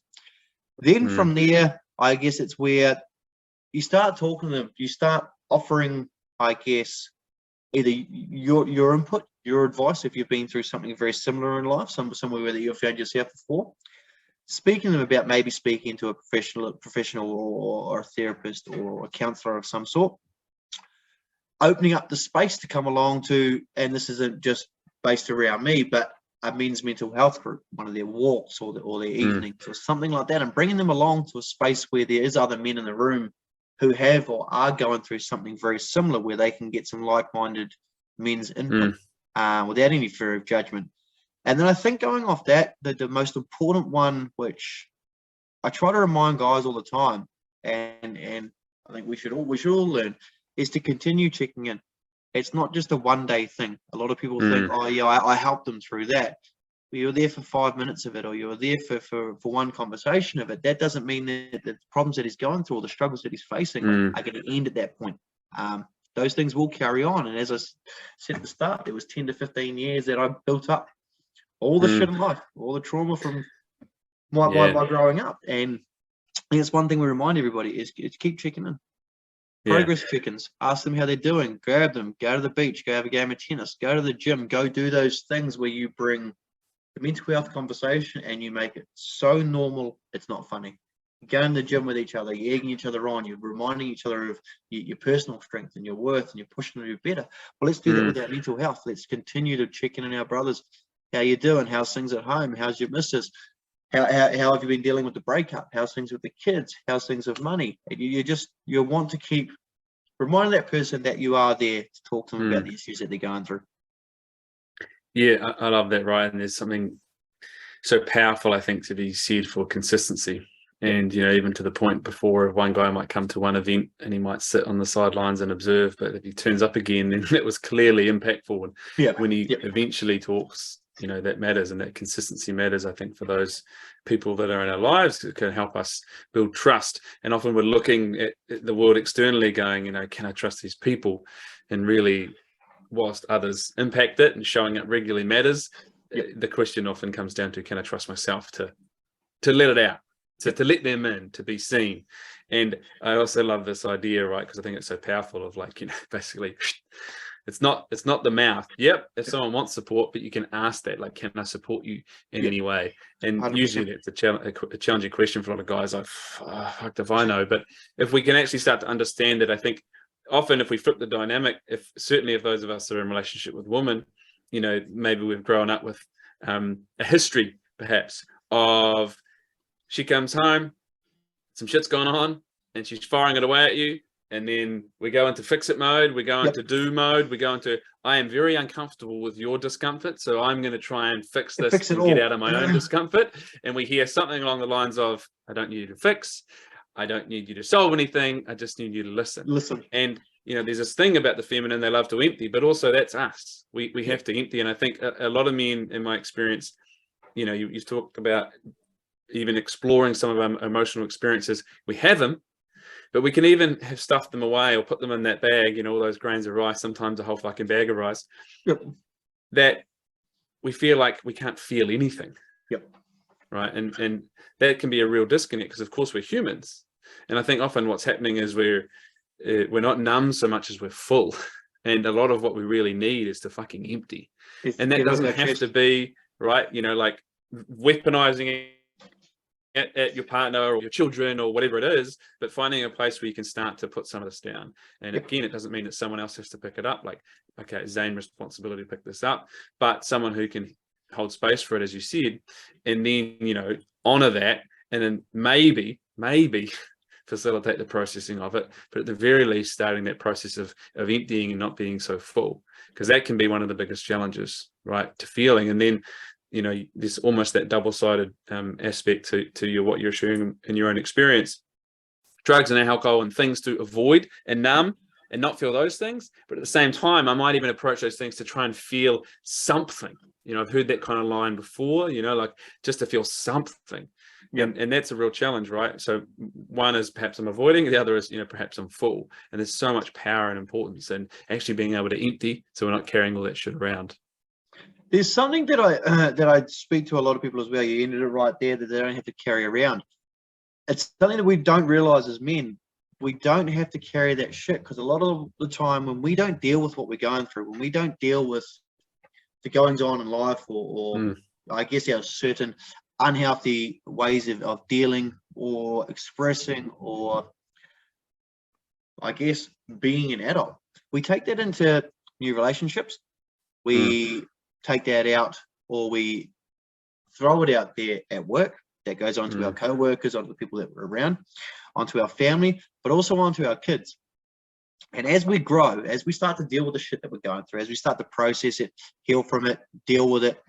Then from there, I guess it's where you start talking to them. You start offering, I guess, either your input, your advice, if you've been through something very similar in life, somewhere where you've found yourself before. Speaking to them about maybe speaking to a professional or a therapist or a counselor of some sort. Opening up the space to come along to, and this isn't just based around me, but a men's mental health group, one of their walks or their evenings or something like that, and bringing them along to a space where there is other men in the room who have or are going through something very similar, where they can get some like-minded men's input without any fear of judgment. And then I think going off that, the most important one, which I try to remind guys all the time, and I think we should all learn, is to continue checking in. It's not just a one-day thing. A lot of people think, oh yeah, I helped them through that. But you're there for 5 minutes of it, or you're there for one conversation of it. That doesn't mean that the problems that he's going through or the struggles that he's facing are going to end at that point. Those things will carry on. And as I said at the start, there was 10 to 15 years that I built up all the shit in life, all the trauma from my growing up. And it's one thing we remind everybody is keep checking in. Progress check-ins, ask them how they're doing, grab them, go to the beach, go have a game of tennis, go to the gym, go do those things where you bring the mental health conversation and you make it so normal it's not funny. You go in the gym with each other, you're egging each other on, you're reminding each other of your personal strength and your worth, and you're pushing them to do better. Well, let's do that with our mental health. Let's continue to check in on our brothers. How you doing? How's things at home? How's your missus? How have you been dealing with the breakup? How's things with the kids? How's things with money? You want to keep reminding that person that you are there to talk to them about the issues that they're going through. Yeah, I love that, right? And there's something so powerful, I think, to be said for consistency. And, even to the point before, one guy might come to one event and he might sit on the sidelines and observe, but if he turns up again, then that was clearly impactful. And when he eventually talks, that matters, and that consistency matters, I think, for those people that are in our lives. It can help us build trust. And often we're looking at the world externally going, can I trust these people? And really, whilst others impact it and showing up regularly matters, the question often comes down to, can I trust myself to let it out, to let them in, to be seen? And I also love this idea, right, because I think it's so powerful of basically it's not the mouth. Yep, if someone wants support, but you can ask that, can I support you in any way? And 100%. Usually that's a challenging question for a lot of guys. Fuck if I know. But if we can actually start to understand it, I think often if we flip the dynamic, certainly if those of us that are in relationship with women, maybe we've grown up with a history perhaps of, she comes home, some shit's going on, and she's firing it away at you. And then we go into fix it mode, we go into do mode, we go into, I am very uncomfortable with your discomfort, so I'm going to try and fix this and get out of my own discomfort. And we hear something along the lines of, I don't need you to fix, I don't need you to solve anything, I just need you to listen. And, there's this thing about the feminine, they love to empty, but also that's us. We have to empty. And I think a lot of men, in my experience, you've talked about even exploring some of our emotional experiences. We have them, but we can even have stuffed them away or put them in that bag, all those grains of rice, sometimes a whole fucking bag of rice, that we feel like we can't feel anything. Right. And that can be a real disconnect, because of course we're humans. And I think often what's happening is we're not numb so much as we're full. And a lot of what we really need is to fucking empty. And that doesn't have to be, right, weaponizing at your partner or your children or whatever it is, but finding a place where you can start to put some of this down. And again, it doesn't mean that someone else has to pick it up. Okay, Zane, responsibility to pick this up, but someone who can hold space for it, as you said, and then, honor that, and then maybe facilitate the processing of it, but at the very least, starting that process of emptying and not being so full. because that can be one of the biggest challenges, right, to feeling. And then, you know, there's almost that double-sided aspect to what you're sharing in your own experience. Drugs and alcohol and things to avoid and numb and not feel those things. But at the same time, I might even approach those things to try and feel something. You know, I've heard that kind of line before, you know, like just to feel something. Yeah. And that's a real challenge, right? So one is perhaps I'm avoiding, the other is, you know, perhaps I'm full. And there's so much power and importance in actually being able to empty, so we're not carrying all that shit around. There's something that I speak to a lot of people as well. You ended it right there, that they don't have to carry around. It's something that we don't realize as men. We don't have to carry that shit, because a lot of the time when we don't deal with what we're going through, when we don't deal with the goings on in life, or I guess our certain unhealthy ways of dealing or expressing, or I guess being an adult, we take that into new relationships. We take that out, or we throw it out there at work. That goes on to our co-workers, onto the people that we're around, onto our family, but also onto our kids. And as we grow, as we start to deal with the shit that we're going through, as we start to process it, heal from it, deal with it,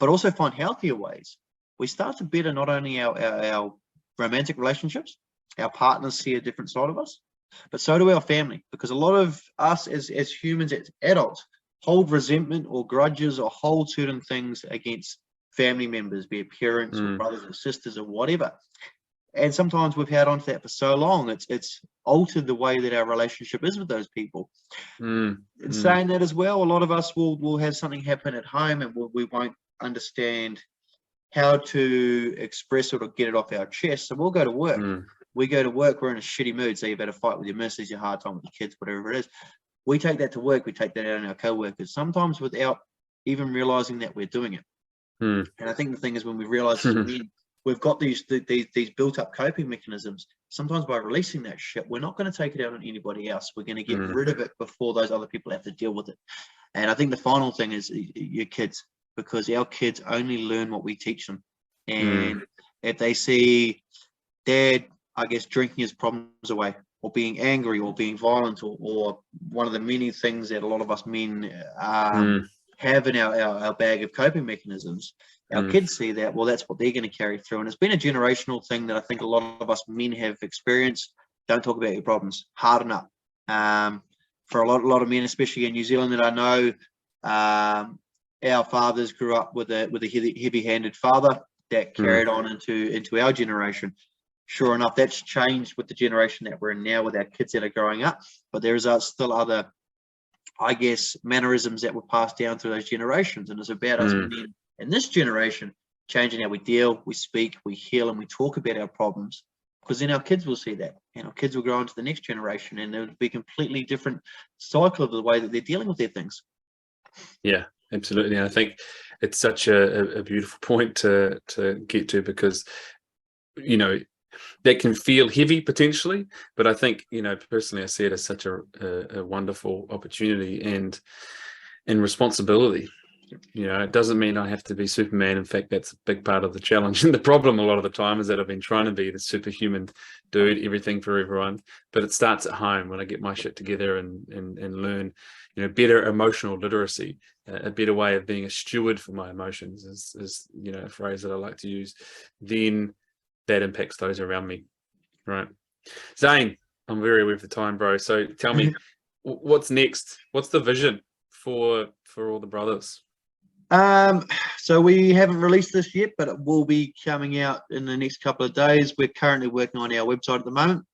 but also find healthier ways, we start to better not only our romantic relationships, our partners see a different side of us, but so do our family. Because a lot of us as humans, as adults, hold resentment or grudges or hold certain things against family members, be it parents or brothers or sisters or whatever. And sometimes we've held on to that for so long, it's altered the way that our relationship is with those people. In saying that as well, a lot of us will have something happen at home, and we won't understand how to express it or get it off our chest. So we'll go to work. We go to work, we're in a shitty mood. So you've had a fight with your missus, your hard time with your kids, whatever it is. We take that to work. We take that out on our co-workers, sometimes without even realizing that we're doing it. And I think the thing is, when we realize we've got these built-up coping mechanisms, sometimes by releasing that shit, we're not going to take it out on anybody else. We're going to get rid of it before those other people have to deal with it. And I think the final thing is your kids, because our kids only learn what we teach them. And if they see dad, I guess, drinking his problems away, or being angry, or being violent, or one of the many things that a lot of us men have in our bag of coping mechanisms, our kids see that, well, that's what they're going to carry through. And it's been a generational thing that I think a lot of us men have experienced. Don't talk about your problems, harden up. For a lot of men, especially in New Zealand that I know, our fathers grew up with a heavy-handed father that carried on into our generation. Sure enough, that's changed with the generation that we're in now, with our kids that are growing up. But there is still other, I guess, mannerisms that were passed down through those generations. And it's about us men in this generation changing how we deal, we speak, we heal, and we talk about our problems. Because then our kids will see that, and our kids will grow into the next generation, and it'll be a completely different cycle of the way that they're dealing with their things. Yeah, absolutely. And I think it's such a beautiful point to get to, because, you know, that can feel heavy potentially, but I think, you know, personally, I see it as such a wonderful opportunity and responsibility. You know, it doesn't mean I have to be Superman. In fact, that's a big part of the challenge. And the problem a lot of the time is that I've been trying to be the superhuman dude, everything for everyone. But it starts at home, when I get my shit together and learn, you know, better emotional literacy. A better way of being a steward for my emotions is, you know, a phrase that I like to use. Then that impacts those around me, right? Zane, I'm very aware of the time, bro. So tell me, what's next? What's the vision for all the brothers? So we haven't released this yet, but it will be coming out in the next couple of days. We're currently working on our website at the moment.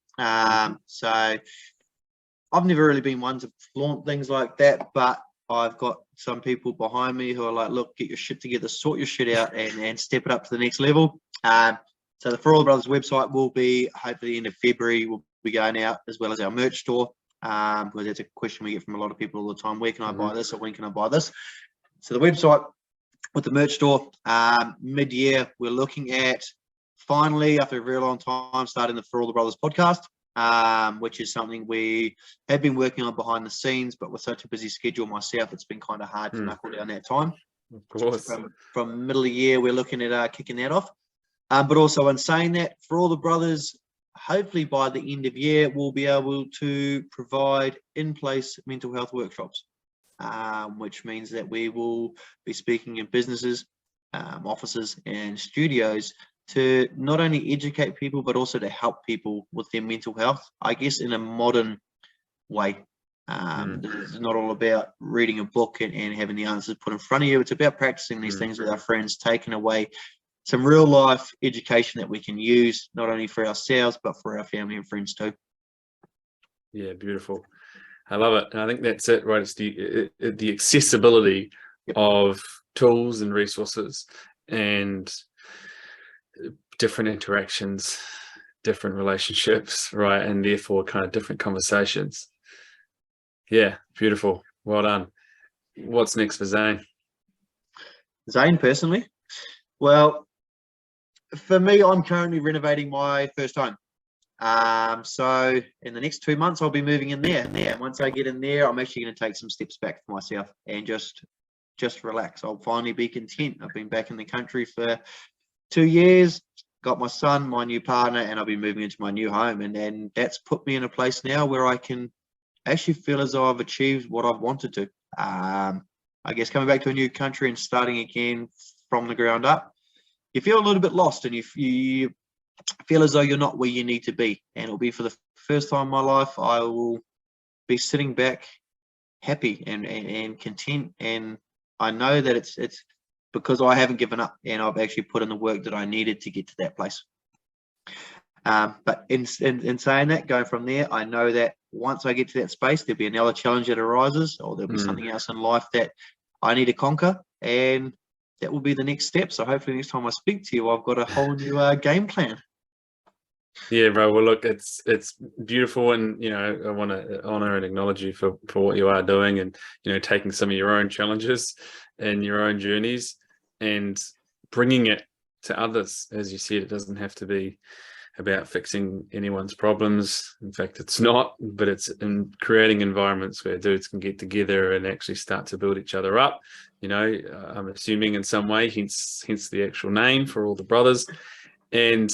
So I've never really been one to flaunt things like that, but I've got some people behind me who are like, look, get your shit together, sort your shit out, and step it up to the next level. So the For All the Brothers website will be, hopefully, the end of February, will be going out, as well as our merch store, because that's a question we get from a lot of people all the time. Where can I buy this, or when can I buy this? So the website with the merch store, mid-year, we're looking at finally, after a very long time, starting the For All the Brothers podcast, which is something we have been working on behind the scenes, but with such a busy schedule myself, it's been kind of hard to knuckle down that time. Of course. From middle of the year, we're looking at kicking that off. But also, in saying that, For All the Brothers, hopefully by the end of year, we'll be able to provide in-place mental health workshops. which means that we will be speaking in businesses, offices and studios to not only educate people, but also to help people with their mental health, I guess, in a modern way. It's not all about reading a book and having the answers put in front of you. It's about practicing these things with our friends, taking away some real life education that we can use, not only for ourselves, but for our family and friends too. Yeah, beautiful. I love it. And I think that's it, right? It's the accessibility of tools and resources and different interactions, different relationships, right? And therefore kind of different conversations. Yeah, beautiful. Well done. What's next for Zane? Zane, personally? Well, for me, I'm currently renovating my first home. So in the next 2 months, I'll be moving in there. And once I get in there, I'm actually going to take some steps back for myself and just relax. I'll finally be content. I've been back in the country for 2 years, got my son, my new partner, and I'll be moving into my new home. And then that's put me in a place now where I can actually feel as though I've achieved what I've wanted to. I guess coming back to a new country and starting again from the ground up, you feel a little bit lost and you feel as though you're not where you need to be. And it'll be for the first time in my life, I will be sitting back happy and content. And I know that it's because I haven't given up and I've actually put in the work that I needed to get to that place. But in saying that, going from there, I know that once I get to that space, there'll be another challenge that arises, or there'll be something else in life that I need to conquer, and that will be the next step. So hopefully next time I speak to you, I've got a whole new game plan. Yeah, bro. Well, look, it's beautiful, and I want to honor and acknowledge you for what you are doing, and taking some of your own challenges and your own journeys and bringing it to others. As you said, it doesn't have to be about fixing anyone's problems. In fact, it's not, but it's in creating environments where dudes can get together and actually start to build each other up. I'm assuming in some way, hence the actual name for all the brothers. And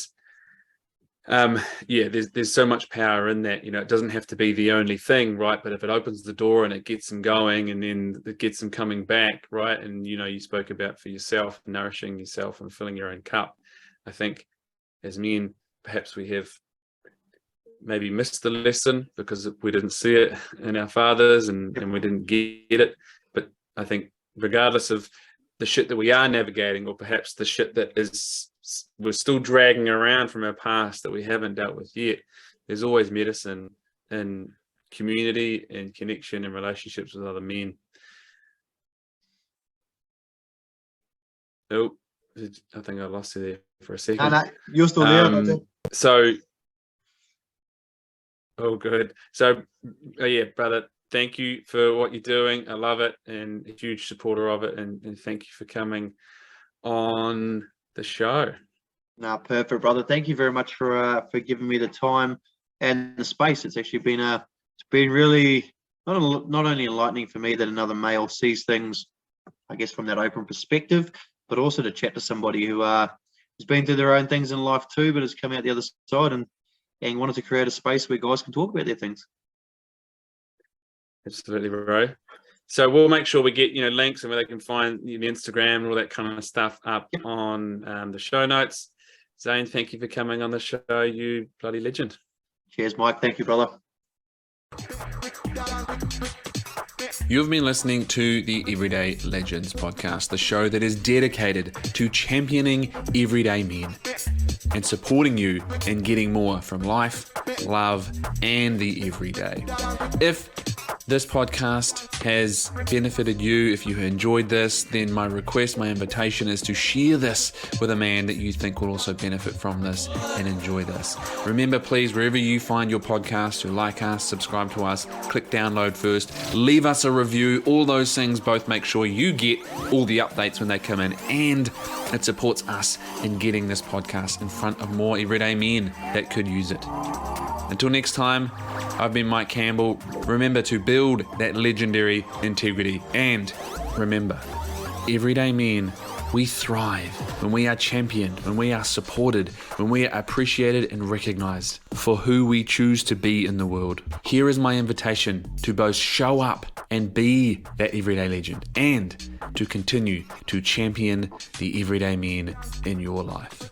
there's so much power in that. It doesn't have to be the only thing, right? But if it opens the door and it gets them going, and then it gets them coming back, right? And you spoke about for yourself, nourishing yourself and filling your own cup. I think as men, perhaps we have maybe missed the lesson because we didn't see it in our fathers and we didn't get it. But I think regardless of the shit that we are navigating, or perhaps the shit that we're still dragging around from our past that we haven't dealt with yet, there's always medicine in community and connection and relationships with other men. Oh, I think I lost you there for a second. No, you're still there. Good. So, yeah, brother, thank you for what you're doing. I love it, and a huge supporter of it. And thank you for coming on the show. No, perfect, brother. Thank you very much for giving me the time and the space. It's actually been really not only enlightening for me that another male sees things, I guess, from that open perspective, but also to chat to somebody who has been through their own things in life too, but has come out the other side and wanted to create a space where guys can talk about their things. Absolutely, bro. So we'll make sure we get links and where they can find the Instagram and all that kind of stuff up on the show notes. Zane, thank you for coming on the show, you bloody legend. Cheers, Mike. Thank you, brother. You've been listening to the Everyday Legends podcast, the show that is dedicated to championing everyday men and supporting you in getting more from life, love, and the everyday. If this podcast has benefited you, if you enjoyed this, then my invitation is to share this with a man that you think will also benefit from this and enjoy this. Remember, please, wherever you find your podcast, to like us, subscribe to us, click download first, leave us a review. All those things both make sure you get all the updates when they come in, and it supports us in getting this podcast in front of more everyday men that could use it. Until next time, I've been Mike Campbell. Remember to build that legendary integrity, and remember, everyday men We thrive when we are championed, when we are supported, when we are appreciated and recognized for who we choose to be in the world. Here is my invitation to both show up and be that everyday legend, and to continue to champion the everyday men in your life.